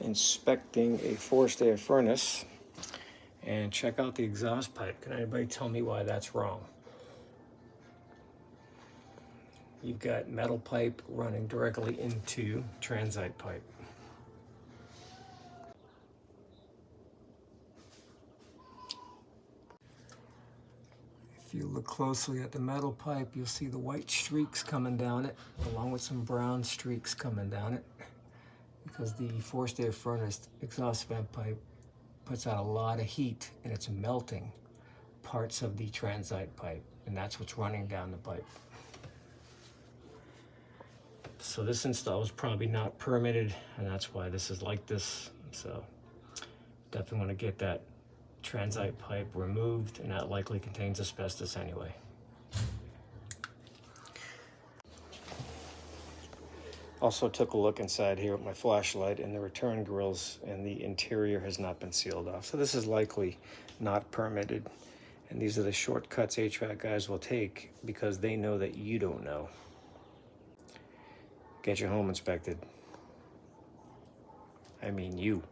inspecting a forced air furnace, and check out the exhaust pipe. Can anybody tell me why that's wrong? You've got metal pipe running directly into transite pipe. If you look closely at the metal pipe, you'll see the white streaks coming down it, along with some brown streaks coming down it, because the forced air furnace exhaust vent pipe puts out a lot of heat and it's melting parts of the transite pipe, and that's what's running down the pipe. So this install is probably not permitted, and that's why this is like this. So definitely want to get that transite pipe removed, and that likely contains asbestos anyway. Also took a look inside here with my flashlight, and the return grills and the interior has not been sealed off. So this is likely not permitted, and these are the shortcuts HVAC guys will take because they know that you don't know. Get your home inspected. I mean you.